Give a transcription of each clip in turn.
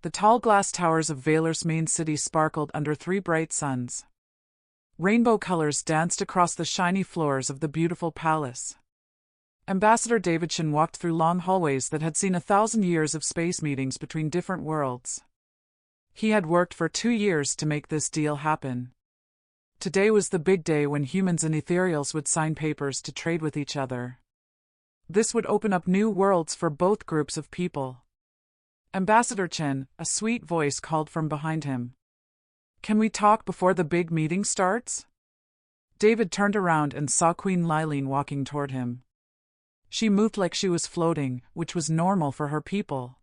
The tall glass towers of Valor's main city sparkled under 3 bright suns. Rainbow colors danced across the shiny floors of the beautiful palace. Ambassador David Chin walked through long hallways that had seen 1,000 years of space meetings between different worlds. He had worked for 2 years to make this deal happen. Today was the big day when humans and ethereals would sign papers to trade with each other. This would open up new worlds for both groups of people. Ambassador Chen, a sweet voice called from behind him. Can we talk before the big meeting starts? David turned around and saw Queen Lilene walking toward him. She moved like she was floating, which was normal for her people.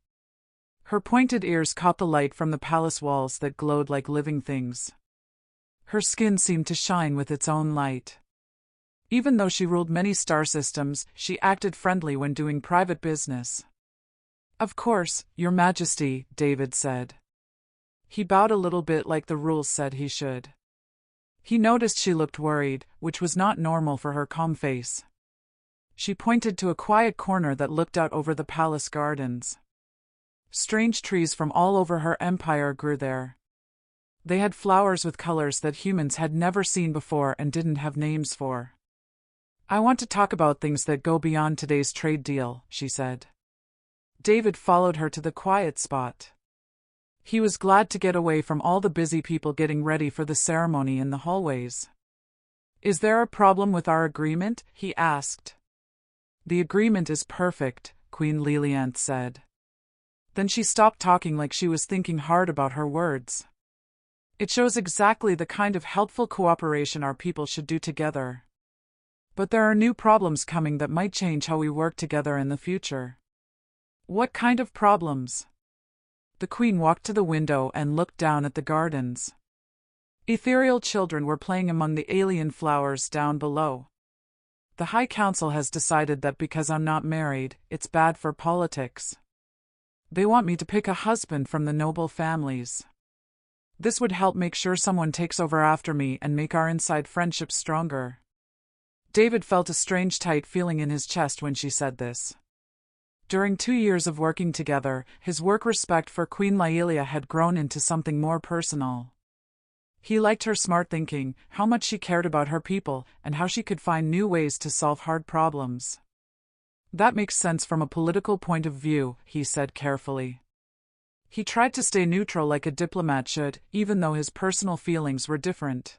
Her pointed ears caught the light from the palace walls that glowed like living things. Her skin seemed to shine with its own light. Even though she ruled many star systems, she acted friendly when doing private business. Of course, Your Majesty, David said. He bowed a little bit like the rules said he should. He noticed she looked worried, which was not normal for her calm face. She pointed to a quiet corner that looked out over the palace gardens. Strange trees from all over her empire grew there. They had flowers with colors that humans had never seen before and didn't have names for. I want to talk about things that go beyond today's trade deal, she said. David followed her to the quiet spot. He was glad to get away from all the busy people getting ready for the ceremony in the hallways. Is there a problem with our agreement? He asked. The agreement is perfect, Queen Lilianth said. Then she stopped talking like she was thinking hard about her words. It shows exactly the kind of helpful cooperation our people should do together. But there are new problems coming that might change how we work together in the future. What kind of problems? The queen walked to the window and looked down at the gardens. Ethereal children were playing among the alien flowers down below. The High Council has decided that because I'm not married, it's bad for politics. They want me to pick a husband from the noble families. This would help make sure someone takes over after me and make our inside friendship stronger. David felt a strange tight feeling in his chest when she said this. During 2 years of working together, his work respect for Queen Lyelia had grown into something more personal. He liked her smart thinking, how much she cared about her people, and how she could find new ways to solve hard problems. That makes sense from a political point of view, he said carefully. He tried to stay neutral like a diplomat should, even though his personal feelings were different.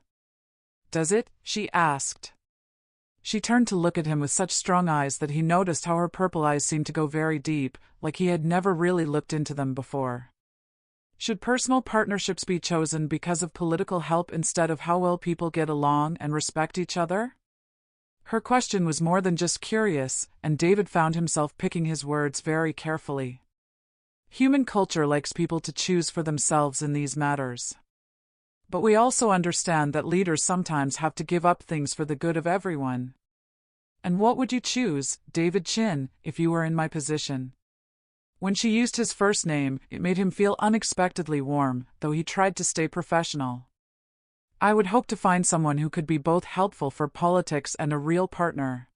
Does it? She asked. She turned to look at him with such strong eyes that he noticed how her purple eyes seemed to go very deep, like he had never really looked into them before. Should personal partnerships be chosen because of political help instead of how well people get along and respect each other? Her question was more than just curious, and David found himself picking his words very carefully. Human culture likes people to choose for themselves in these matters. But we also understand that leaders sometimes have to give up things for the good of everyone. And what would you choose, David Chin, if you were in my position? When she used his first name, it made him feel unexpectedly warm, though he tried to stay professional. I would hope to find someone who could be both helpful for politics and a real partner.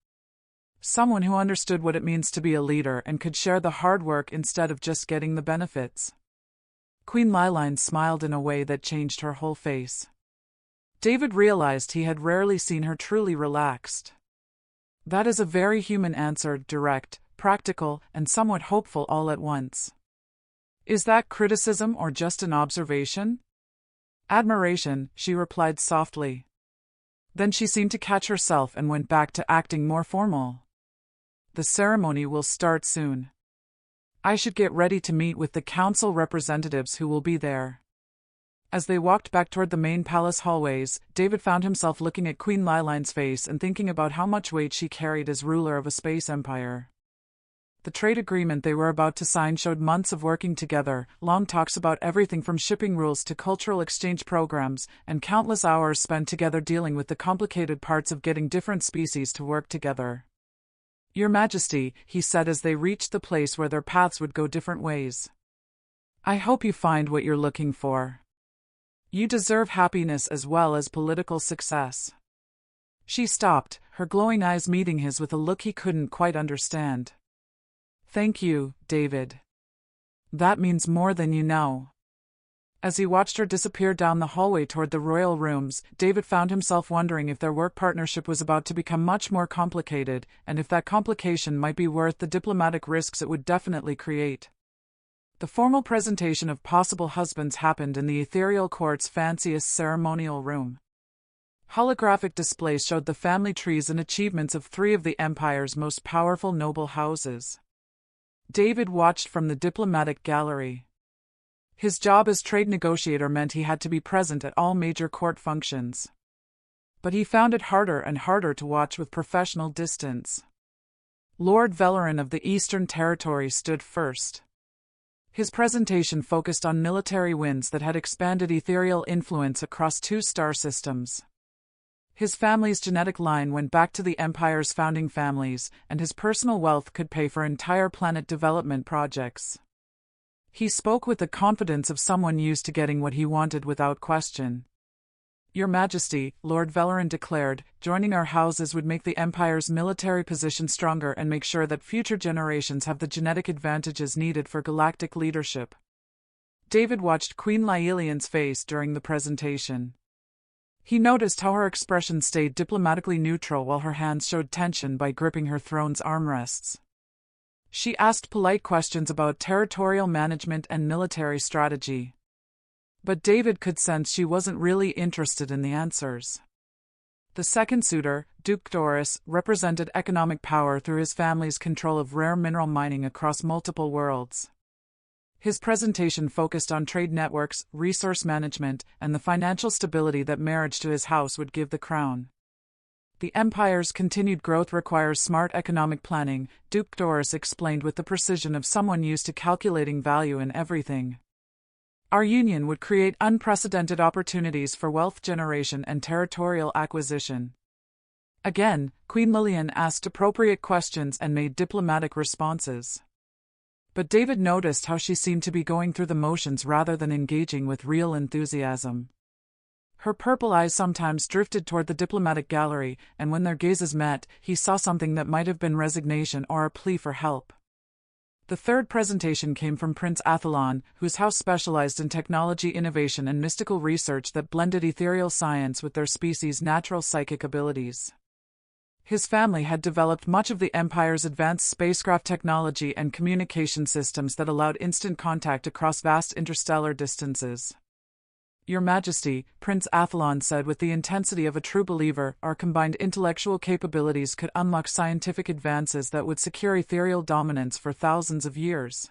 Someone who understood what it means to be a leader and could share the hard work instead of just getting the benefits. Queen Lilene smiled in a way that changed her whole face. David realized he had rarely seen her truly relaxed. That is a very human answer, direct, practical, and somewhat hopeful all at once. Is that criticism or just an observation? Admiration, she replied softly. Then she seemed to catch herself and went back to acting more formal. The ceremony will start soon. I should get ready to meet with the council representatives who will be there. As they walked back toward the main palace hallways, David found himself looking at Queen Lilene's face and thinking about how much weight she carried as ruler of a space empire. The trade agreement they were about to sign showed months of working together, long talks about everything from shipping rules to cultural exchange programs, and countless hours spent together dealing with the complicated parts of getting different species to work together. Your Majesty, he said as they reached the place where their paths would go different ways. I hope you find what you're looking for. You deserve happiness as well as political success. She stopped, her glowing eyes meeting his with a look he couldn't quite understand. Thank you, David. That means more than you know. As he watched her disappear down the hallway toward the royal rooms, David found himself wondering if their work partnership was about to become much more complicated, and if that complication might be worth the diplomatic risks it would definitely create. The formal presentation of possible husbands happened in the ethereal court's fanciest ceremonial room. Holographic displays showed the family trees and achievements of 3 of the empire's most powerful noble houses. David watched from the diplomatic gallery. His job as trade negotiator meant he had to be present at all major court functions. But he found it harder and harder to watch with professional distance. Lord Velerin of the Eastern Territory stood first. His presentation focused on military wins that had expanded ethereal influence across 2 star systems. His family's genetic line went back to the Empire's founding families, and his personal wealth could pay for entire planet development projects. He spoke with the confidence of someone used to getting what he wanted without question. "Your Majesty," Lord Velerin declared, "joining our houses would make the Empire's military position stronger and make sure that future generations have the genetic advantages needed for galactic leadership." David watched Queen Laelian's face during the presentation. He noticed how her expression stayed diplomatically neutral while her hands showed tension by gripping her throne's armrests. She asked polite questions about territorial management and military strategy. But David could sense she wasn't really interested in the answers. The second suitor, Duke Doris, represented economic power through his family's control of rare mineral mining across multiple worlds. His presentation focused on trade networks, resource management, and the financial stability that marriage to his house would give the crown. "The Empire's continued growth requires smart economic planning," Duke Doris explained with the precision of someone used to calculating value in everything. "Our union would create unprecedented opportunities for wealth generation and territorial acquisition." Again, Queen Lillian asked appropriate questions and made diplomatic responses. But David noticed how she seemed to be going through the motions rather than engaging with real enthusiasm. Her purple eyes sometimes drifted toward the diplomatic gallery, and when their gazes met, he saw something that might have been resignation or a plea for help. The third presentation came from Prince Athalon, whose house specialized in technology innovation and mystical research that blended ethereal science with their species' natural psychic abilities. His family had developed much of the Empire's advanced spacecraft technology and communication systems that allowed instant contact across vast interstellar distances. "Your Majesty," Prince Athalon said with the intensity of a true believer, "our combined intellectual capabilities could unlock scientific advances that would secure ethereal dominance for thousands of years.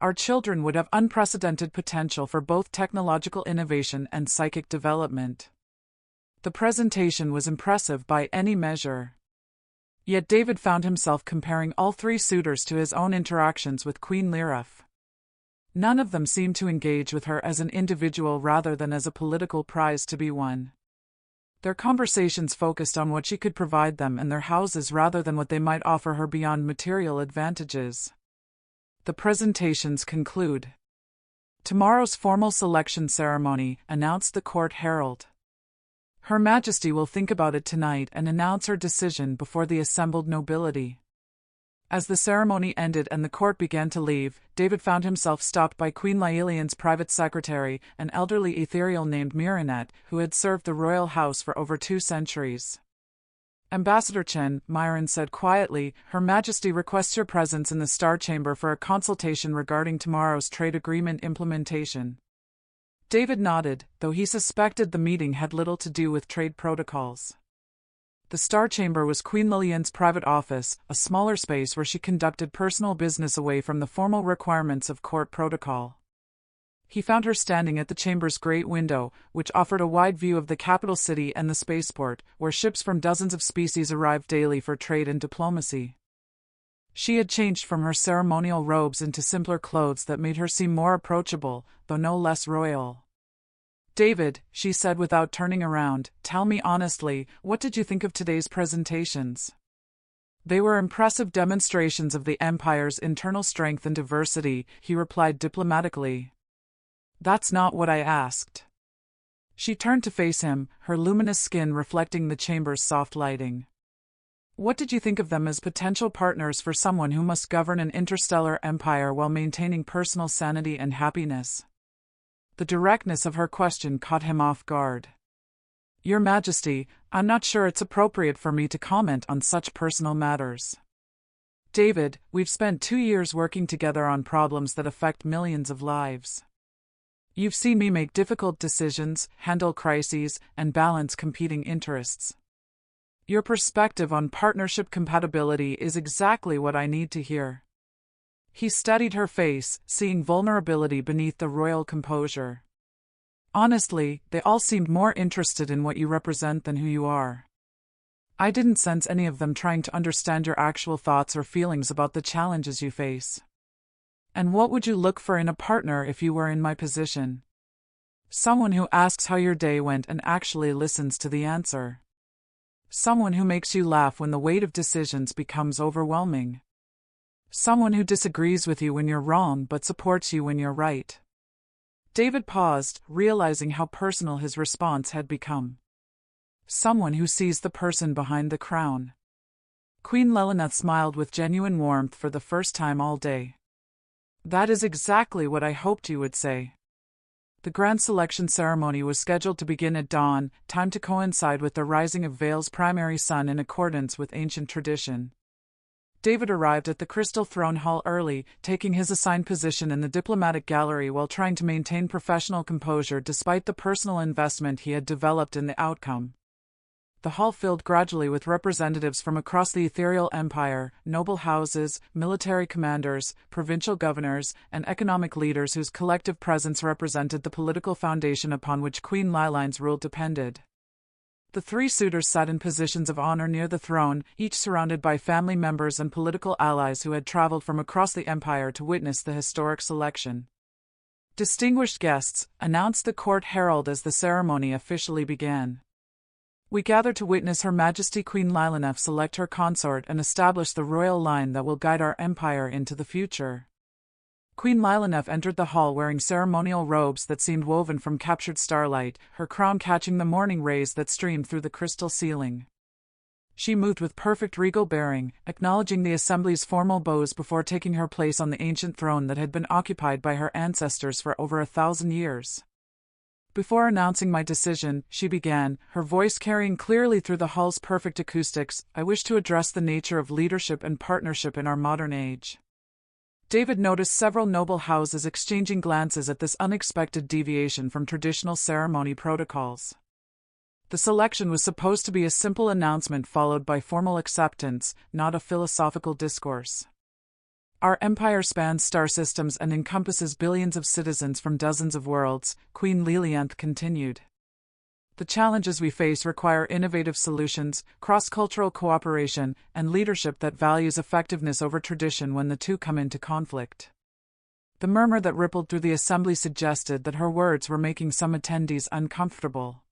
Our children would have unprecedented potential for both technological innovation and psychic development." The presentation was impressive by any measure. Yet David found himself comparing all 3 suitors to his own interactions with Queen Liraf. None of them seemed to engage with her as an individual rather than as a political prize to be won. Their conversations focused on what she could provide them and their houses rather than what they might offer her beyond material advantages. The presentations conclude. "Tomorrow's formal selection ceremony," announced the court herald. "Her Majesty will think about it tonight and announce her decision before the assembled nobility." As the ceremony ended and the court began to leave, David found himself stopped by Queen Laelian's private secretary, an elderly ethereal named Miranet, who had served the royal house for over 2 centuries. "Ambassador Chen," Myron said quietly, "Her Majesty requests your presence in the Star Chamber for a consultation regarding tomorrow's trade agreement implementation." David nodded, though he suspected the meeting had little to do with trade protocols. The Star Chamber was Queen Lillian's private office, a smaller space where she conducted personal business away from the formal requirements of court protocol. He found her standing at the chamber's great window, which offered a wide view of the capital city and the spaceport, where ships from dozens of species arrived daily for trade and diplomacy. She had changed from her ceremonial robes into simpler clothes that made her seem more approachable, though no less royal. "David," she said without turning around, "tell me honestly, what did you think of today's presentations?" "They were impressive demonstrations of the Empire's internal strength and diversity," he replied diplomatically. "That's not what I asked." She turned to face him, her luminous skin reflecting the chamber's soft lighting. What did you think of them as potential partners for someone who must govern an interstellar empire while maintaining personal sanity and happiness? The directness of her question caught him off guard. Your Majesty, I'm not sure it's appropriate for me to comment on such personal matters. David, we've spent 2 years working together on problems that affect millions of lives. You've seen me make difficult decisions, handle crises, and balance competing interests. Your perspective on partnership compatibility is exactly what I need to hear. He studied her face, seeing vulnerability beneath the royal composure. Honestly, they all seemed more interested in what you represent than who you are. I didn't sense any of them trying to understand your actual thoughts or feelings about the challenges you face. And what would you look for in a partner if you were in my position? Someone who asks how your day went and actually listens to the answer. Someone who makes you laugh when the weight of decisions becomes overwhelming. Someone who disagrees with you when you're wrong but supports you when you're right. David paused, realizing how personal his response had become. Someone who sees the person behind the crown. Queen Lilinath smiled with genuine warmth for the first time all day. That is exactly what I hoped you would say. The grand selection ceremony was scheduled to begin at dawn, time to coincide with the rising of Vale's primary sun in accordance with ancient tradition. David arrived at the Crystal Throne Hall early, taking his assigned position in the diplomatic gallery while trying to maintain professional composure despite the personal investment he had developed in the outcome. The hall filled gradually with representatives from across the ethereal empire, noble houses, military commanders, provincial governors, and economic leaders whose collective presence represented the political foundation upon which Queen Liline's rule depended. The 3 suitors sat in positions of honor near the throne, each surrounded by family members and political allies who had traveled from across the empire to witness the historic selection. Distinguished guests, announced the court herald as the ceremony officially began. We gather to witness Her Majesty Queen Lilinath select her consort and establish the royal line that will guide our empire into the future. Queen Lilinath entered the hall wearing ceremonial robes that seemed woven from captured starlight, her crown catching the morning rays that streamed through the crystal ceiling. She moved with perfect regal bearing, acknowledging the assembly's formal bows before taking her place on the ancient throne that had been occupied by her ancestors for over 1,000 years. Before announcing my decision, she began, her voice carrying clearly through the hall's perfect acoustics, I wish to address the nature of leadership and partnership in our modern age. David noticed several noble houses exchanging glances at this unexpected deviation from traditional ceremony protocols. The selection was supposed to be a simple announcement followed by formal acceptance, not a philosophical discourse. Our empire spans star systems and encompasses billions of citizens from dozens of worlds, Queen Lilianath continued. The challenges we face require innovative solutions, cross-cultural cooperation, and leadership that values effectiveness over tradition when the two come into conflict. The murmur that rippled through the assembly suggested that her words were making some attendees uncomfortable.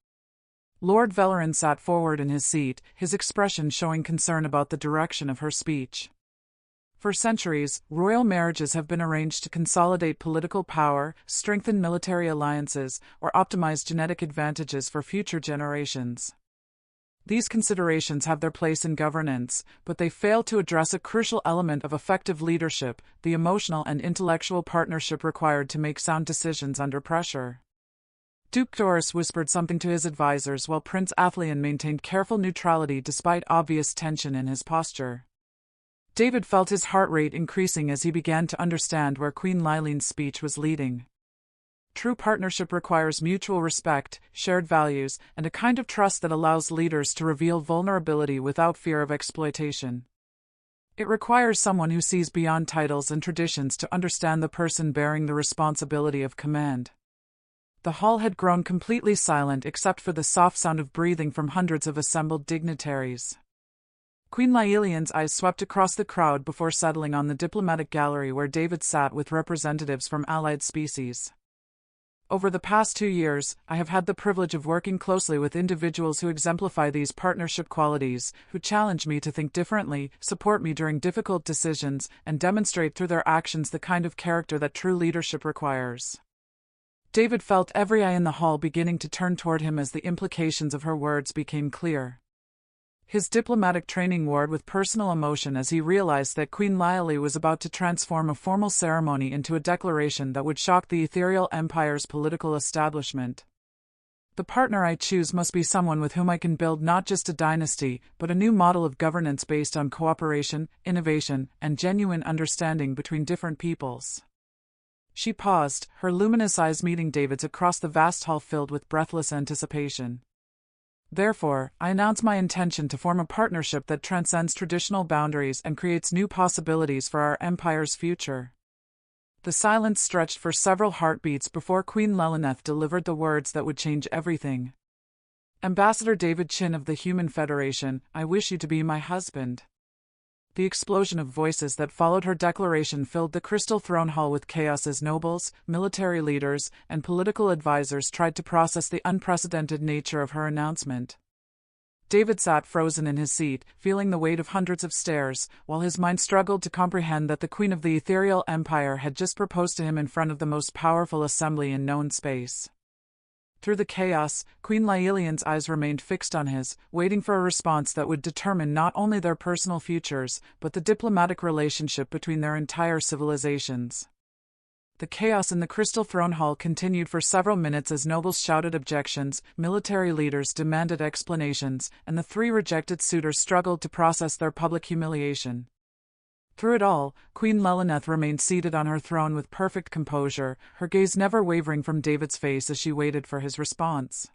Lord Velerin sat forward in his seat, his expression showing concern about the direction of her speech. For centuries, royal marriages have been arranged to consolidate political power, strengthen military alliances, or optimize genetic advantages for future generations. These considerations have their place in governance, but they fail to address a crucial element of effective leadership, the emotional and intellectual partnership required to make sound decisions under pressure. Duke Doris whispered something to his advisors while Prince Athelion maintained careful neutrality despite obvious tension in his posture. David felt his heart rate increasing as he began to understand where Queen Liline's speech was leading. True partnership requires mutual respect, shared values, and a kind of trust that allows leaders to reveal vulnerability without fear of exploitation. It requires someone who sees beyond titles and traditions to understand the person bearing the responsibility of command. The hall had grown completely silent except for the soft sound of breathing from hundreds of assembled dignitaries. Queen Lilianath's eyes swept across the crowd before settling on the diplomatic gallery where David sat with representatives from allied species. Over the past 2 years, I have had the privilege of working closely with individuals who exemplify these partnership qualities, who challenge me to think differently, support me during difficult decisions, and demonstrate through their actions the kind of character that true leadership requires. David felt every eye in the hall beginning to turn toward him as the implications of her words became clear. His diplomatic training warred with personal emotion as he realized that Queen Laiali was about to transform a formal ceremony into a declaration that would shock the ethereal empire's political establishment. The partner I choose must be someone with whom I can build not just a dynasty, but a new model of governance based on cooperation, innovation, and genuine understanding between different peoples. She paused, her luminous eyes meeting David's across the vast hall filled with breathless anticipation. Therefore, I announce my intention to form a partnership that transcends traditional boundaries and creates new possibilities for our empire's future. The silence stretched for several heartbeats before Queen Lelineth delivered the words that would change everything. Ambassador David Chin of the Human Federation, I wish you to be my husband. The explosion of voices that followed her declaration filled the Crystal Throne Hall with chaos as nobles, military leaders, and political advisors tried to process the unprecedented nature of her announcement. David sat frozen in his seat, feeling the weight of hundreds of stares, while his mind struggled to comprehend that the Queen of the Ethereal Empire had just proposed to him in front of the most powerful assembly in known space. Through the chaos, Queen Laialian's eyes remained fixed on his, waiting for a response that would determine not only their personal futures, but the diplomatic relationship between their entire civilizations. The chaos in the Crystal Throne Hall continued for several minutes as nobles shouted objections, military leaders demanded explanations, and the three rejected suitors struggled to process their public humiliation. Through it all, Queen Lelineth remained seated on her throne with perfect composure, her gaze never wavering from David's face as she waited for his response.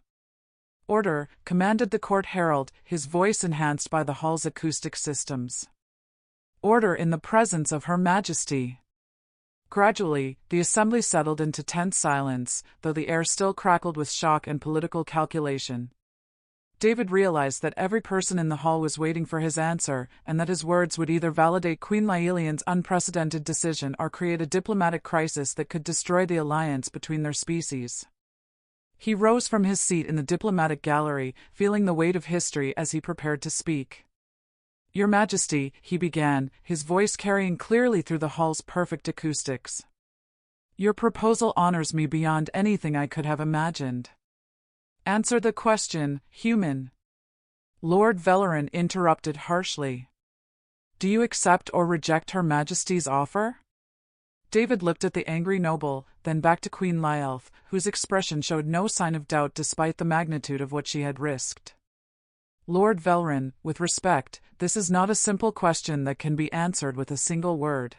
Order, commanded the court herald, his voice enhanced by the hall's acoustic systems. Order in the presence of Her Majesty. Gradually, the assembly settled into tense silence, though the air still crackled with shock and political calculation. David realized that every person in the hall was waiting for his answer, and that his words would either validate Queen Laialian's unprecedented decision or create a diplomatic crisis that could destroy the alliance between their species. He rose from his seat in the diplomatic gallery, feeling the weight of history as he prepared to speak. Your Majesty, he began, his voice carrying clearly through the hall's perfect acoustics. Your proposal honors me beyond anything I could have imagined. Answer the question, human. Lord Velerin interrupted harshly. Do you accept or reject Her Majesty's offer? David looked at the angry noble, then back to Queen Laialf, whose expression showed no sign of doubt despite the magnitude of what she had risked. Lord Velerin, with respect, this is not a simple question that can be answered with a single word.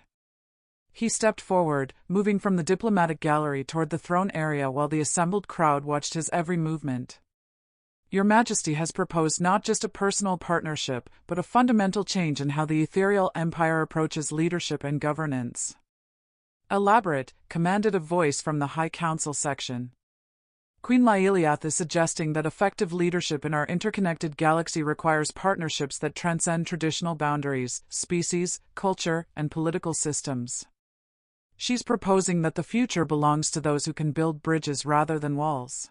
He stepped forward, moving from the diplomatic gallery toward the throne area while the assembled crowd watched his every movement. Your Majesty has proposed not just a personal partnership, but a fundamental change in how the ethereal empire approaches leadership and governance. Elaborate, commanded a voice from the High Council section. Queen Laialiath is suggesting that effective leadership in our interconnected galaxy requires partnerships that transcend traditional boundaries, species, culture, and political systems. She's proposing that the future belongs to those who can build bridges rather than walls.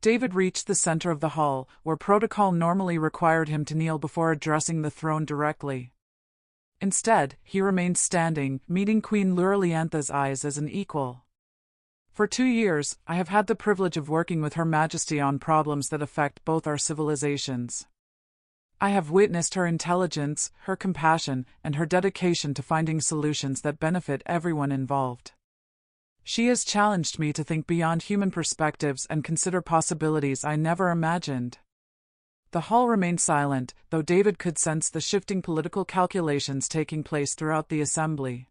David reached the center of the hall, where protocol normally required him to kneel before addressing the throne directly. Instead, he remained standing, meeting Queen Luraliantha's eyes as an equal. For 2 years, I have had the privilege of working with Her Majesty on problems that affect both our civilizations. I have witnessed her intelligence, her compassion, and her dedication to finding solutions that benefit everyone involved. She has challenged me to think beyond human perspectives and consider possibilities I never imagined. The hall remained silent, though David could sense the shifting political calculations taking place throughout the assembly.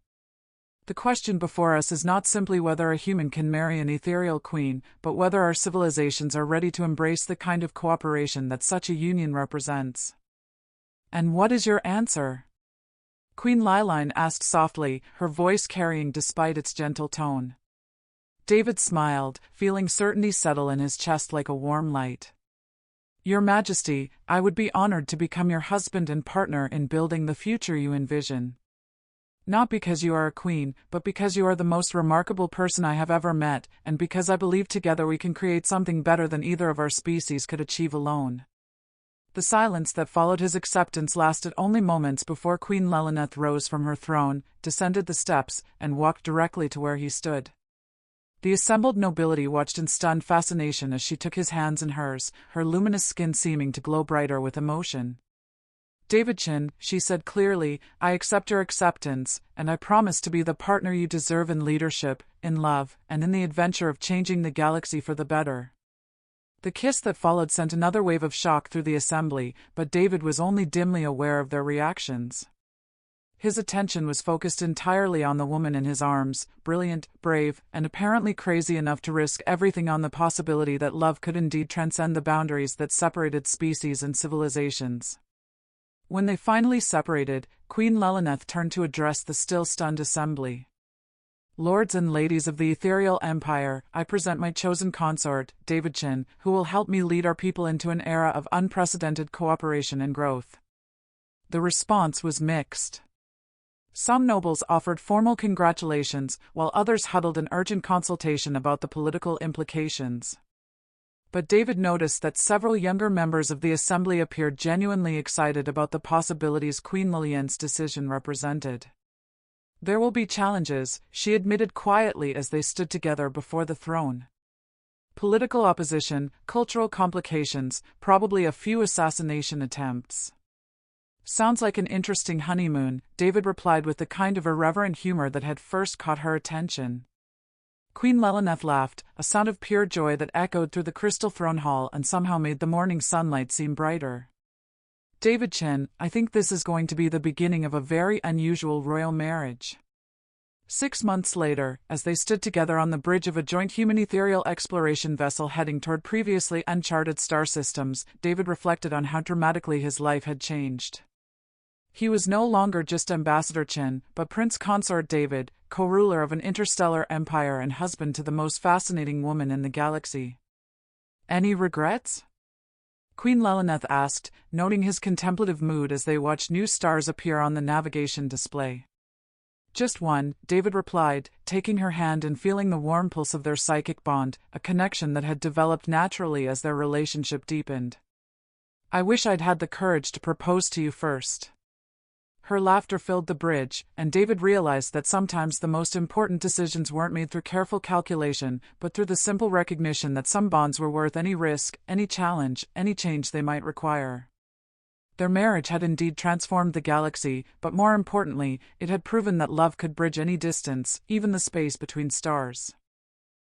The question before us is not simply whether a human can marry an ethereal queen, but whether our civilizations are ready to embrace the kind of cooperation that such a union represents. And what is your answer? Queen Lailine asked softly, her voice carrying despite its gentle tone. David smiled, feeling certainty settle in his chest like a warm light. Your Majesty, I would be honored to become your husband and partner in building the future you envision. Not because you are a queen, but because you are the most remarkable person I have ever met, and because I believe together we can create something better than either of our species could achieve alone. The silence that followed his acceptance lasted only moments before Queen Lelineth rose from her throne, descended the steps, and walked directly to where he stood. The assembled nobility watched in stunned fascination as she took his hands in hers, her luminous skin seeming to glow brighter with emotion. Davidson, she said clearly, I accept your acceptance, and I promise to be the partner you deserve in leadership, in love, and in the adventure of changing the galaxy for the better. The kiss that followed sent another wave of shock through the assembly, but David was only dimly aware of their reactions. His attention was focused entirely on the woman in his arms, brilliant, brave, and apparently crazy enough to risk everything on the possibility that love could indeed transcend the boundaries that separated species and civilizations. When they finally separated, Queen Lelyneth turned to address the still stunned assembly. Lords and ladies of the ethereal empire, I present my chosen consort, Davidson, who will help me lead our people into an era of unprecedented cooperation and growth. The response was mixed. Some nobles offered formal congratulations, while others huddled in urgent consultation about the political implications. But David noticed that several younger members of the assembly appeared genuinely excited about the possibilities Queen Lillian's decision represented. There will be challenges, she admitted quietly as they stood together before the throne. Political opposition, cultural complications, probably a few assassination attempts. Sounds like an interesting honeymoon, David replied with the kind of irreverent humor that had first caught her attention. Queen Lelyneth laughed, a sound of pure joy that echoed through the crystal throne hall and somehow made the morning sunlight seem brighter. Davidson, I think this is going to be the beginning of a very unusual royal marriage. 6 months later, as they stood together on the bridge of a joint human ethereal exploration vessel heading toward previously uncharted star systems, David reflected on how dramatically his life had changed. He was no longer just Ambassador Chen, but Prince Consort David, co-ruler of an interstellar empire and husband to the most fascinating woman in the galaxy. Any regrets? Queen Lelyneth asked, noting his contemplative mood as they watched new stars appear on the navigation display. Just one, David replied, taking her hand and feeling the warm pulse of their psychic bond, a connection that had developed naturally as their relationship deepened. I wish I'd had the courage to propose to you first. Her laughter filled the bridge, and David realized that sometimes the most important decisions weren't made through careful calculation, but through the simple recognition that some bonds were worth any risk, any challenge, any change they might require. Their marriage had indeed transformed the galaxy, but more importantly, it had proven that love could bridge any distance, even the space between stars.